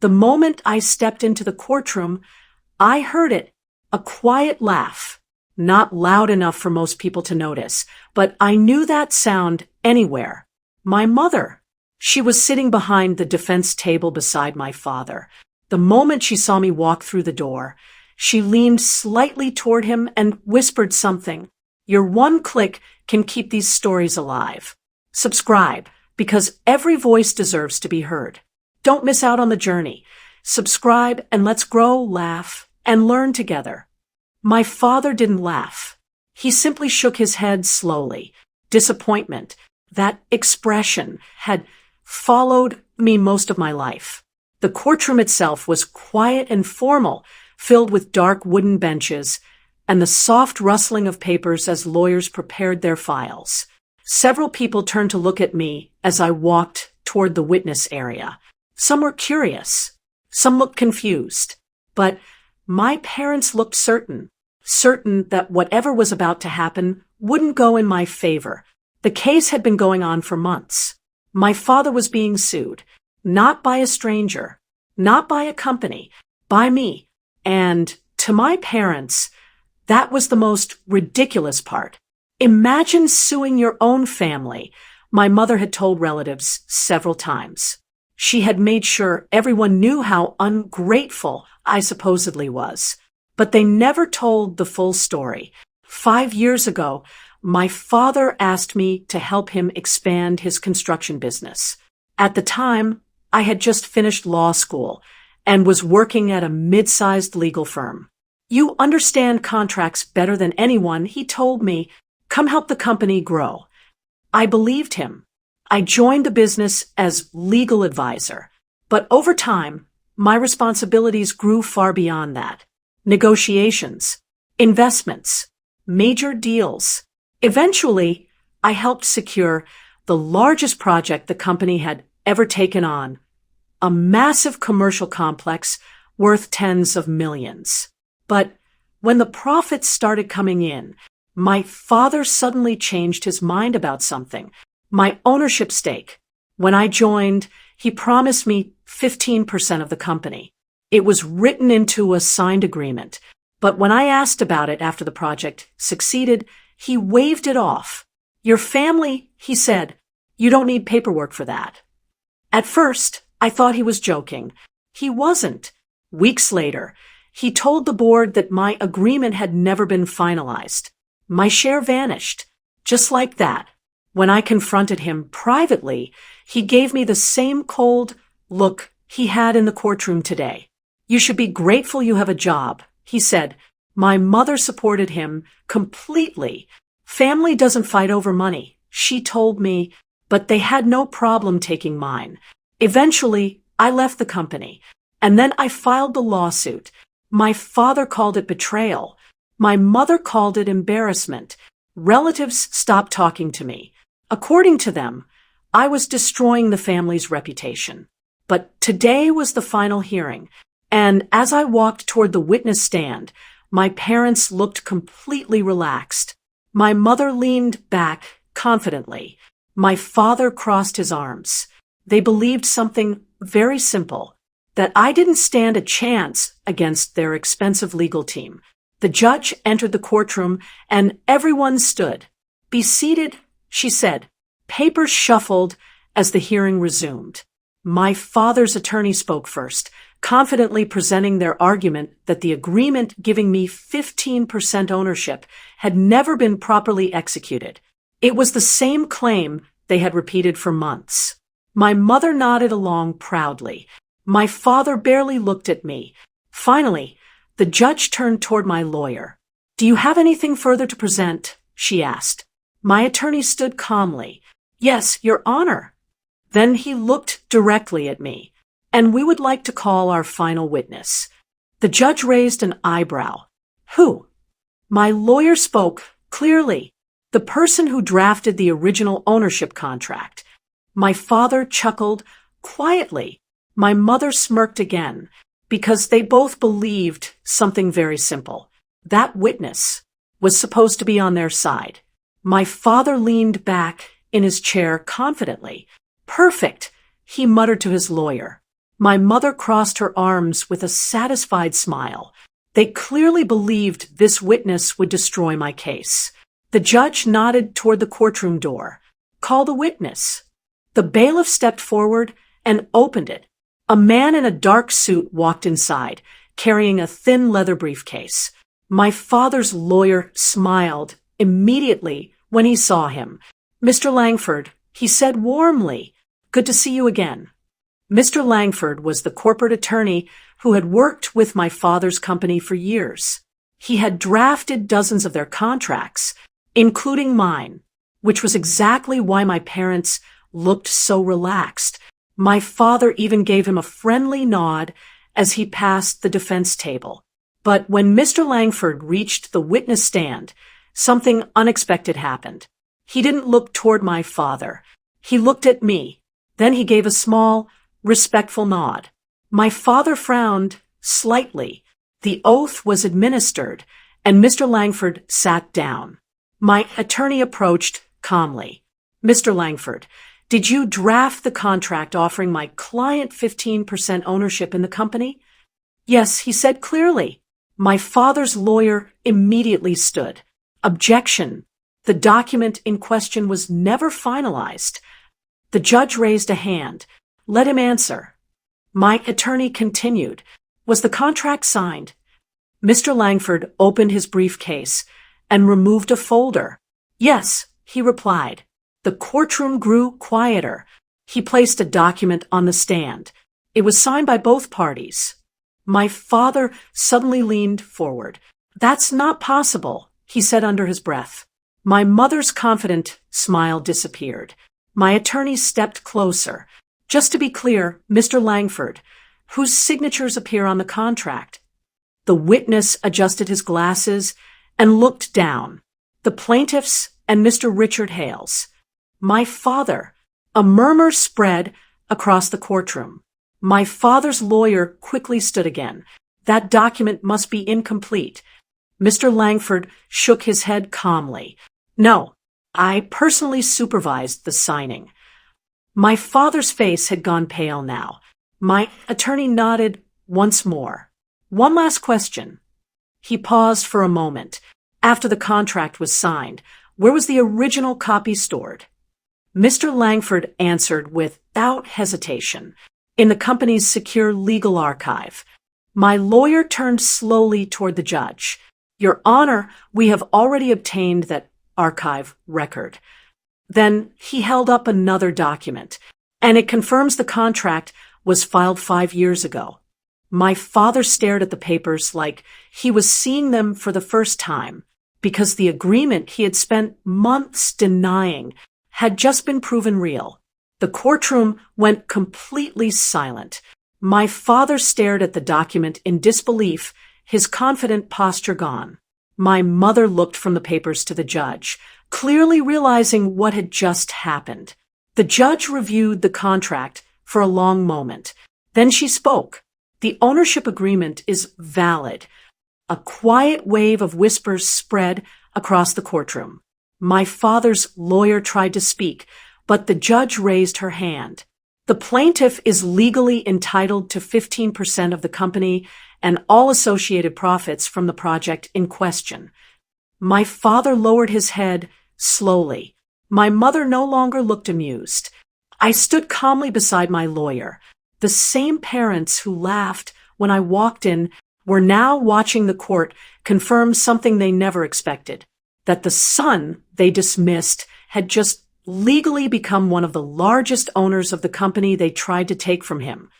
The moment I stepped into the courtroom, I heard it, a quiet laugh. Not loud enough for most people to notice, but I knew that sound anywhere. My mother. She was sitting behind the defense table beside my father. The moment she saw me walk through the door, she leaned slightly toward him and whispered something. Your one click can keep these stories alive. Subscribe, because every voice deserves to be heard. Don't miss out on the journey. Subscribe and let's grow, laugh, and learn together. My father didn't laugh. He simply shook his head slowly. Disappointment, that expression, had followed me most of my life. The courtroom itself was quiet and formal, filled with dark wooden benches and the soft rustling of papers as lawyers prepared their files. Several people turned to look at me as I walked toward the witness area. Some were curious. Some looked confused. But my parents looked certain that whatever was about to happen wouldn't go in my favor. The case had been going on for months. My father was being sued, not by a stranger, not by a company, by me. And to my parents, that was the most ridiculous part. Imagine suing your own family, my mother had told relatives several times. She had made sure everyone knew how ungrateful I supposedly was. But they never told the full story. 5 years ago, my father asked me to help him expand his construction business. At the time, I had just finished law school and was working at a mid-sized legal firm. You understand contracts better than anyone, he told me. Come help the company grow. I believed him. I joined the business as legal advisor. But over time, my responsibilities grew far beyond that. Negotiations, investments, major deals. Eventually, I helped secure the largest project the company had ever taken on, a massive commercial complex worth tens of millions. But when the profits started coming in, my father suddenly changed his mind about something, my ownership stake. When I joined, he promised me 15% of the company. It was written into a signed agreement, but when I asked about it after the project succeeded, he waved it off. Your family, he said, you don't need paperwork for that. At first, I thought he was joking. He wasn't. Weeks later, he told the board that my agreement had never been finalized. My share vanished. Just like that. When I confronted him privately, he gave me the same cold look he had in the courtroom today. You should be grateful you have a job, he said. My mother supported him completely. Family doesn't fight over money, she told me, but they had no problem taking mine. Eventually, I left the company, and then I filed the lawsuit. My father called it betrayal. My mother called it embarrassment. Relatives stopped talking to me. According to them, I was destroying the family's reputation. But today was the final hearing, and as I walked toward the witness stand, my parents looked completely relaxed. My mother leaned back confidently. My father crossed his arms. They believed something very simple, that I didn't stand a chance against their expensive legal team. The judge entered the courtroom, and everyone stood. Be seated, she said. Papers shuffled as the hearing resumed. My father's attorney spoke first, confidently presenting their argument that the agreement giving me 15% ownership had never been properly executed. It was the same claim they had repeated for months. My mother nodded along proudly. My father barely looked at me. Finally, the judge turned toward my lawyer. Do you have anything further to present? She asked. My attorney stood calmly. Yes, Your Honor. Then he looked directly at me. And we would like to call our final witness. The judge raised an eyebrow. Who? My lawyer spoke clearly. The person who drafted the original ownership contract. My father chuckled quietly. My mother smirked again, because they both believed something very simple. That witness was supposed to be on their side. My father leaned back in his chair confidently. Perfect, he muttered to his lawyer. My mother crossed her arms with a satisfied smile. They clearly believed this witness would destroy my case. The judge nodded toward the courtroom door. "Call the witness." The bailiff stepped forward and opened it. A man in a dark suit walked inside, carrying a thin leather briefcase. My father's lawyer smiled immediately when he saw him. "Mr. Langford," he said warmly, "good to see you again." Mr. Langford was the corporate attorney who had worked with my father's company for years. He had drafted dozens of their contracts, including mine, which was exactly why my parents looked so relaxed. My father even gave him a friendly nod as he passed the defense table. But when Mr. Langford reached the witness stand, something unexpected happened. He didn't look toward my father. He looked at me. Then he gave a small, respectful nod. My father frowned slightly. The oath was administered, and Mr. Langford sat down. My attorney approached calmly. "Mr. Langford, did you draft the contract offering my client 15% ownership in the company?" "Yes," he said clearly. My father's lawyer immediately stood. "Objection. The document in question was never finalized." The judge raised a hand. "Let him answer." My attorney continued. "Was the contract signed?" Mr. Langford opened his briefcase and removed a folder. "Yes," he replied. The courtroom grew quieter. He placed a document on the stand. It was signed by both parties. My father suddenly leaned forward. "That's not possible," he said under his breath. My mother's confident smile disappeared. My attorney stepped closer. "Just to be clear, Mr. Langford, whose signatures appear on the contract?" The witness adjusted his glasses and looked down. "The plaintiff's and Mr. Richard Hale's." "My father." A murmur spread across the courtroom. My father's lawyer quickly stood again. "That document must be incomplete." Mr. Langford shook his head calmly. "No, I personally supervised the signing." My father's face had gone pale now. My attorney nodded once more. "One last question." He paused for a moment. "After the contract was signed, where was the original copy stored?" Mr. Langford answered without hesitation. "In the company's secure legal archive." My lawyer turned slowly toward the judge. "Your Honor, we have already obtained that archive record." Then he held up another document, and it confirms the contract was filed 5 years ago. My father stared at the papers like he was seeing them for the first time, because the agreement he had spent months denying had just been proven real. The courtroom went completely silent. My father stared at the document in disbelief, his confident posture gone. My mother looked from the papers to the judge, clearly realizing what had just happened. The judge reviewed the contract for a long moment. Then she spoke. "The ownership agreement is valid." A quiet wave of whispers spread across the courtroom. My father's lawyer tried to speak, but the judge raised her hand. "The plaintiff is legally entitled to 15% of the company and all associated profits from the project in question." My father lowered his head slowly. My mother no longer looked amused. I stood calmly beside my lawyer. The same parents who laughed when I walked in were now watching the court confirm something they never expected, that the son they dismissed had just legally become one of the largest owners of the company they tried to take from him.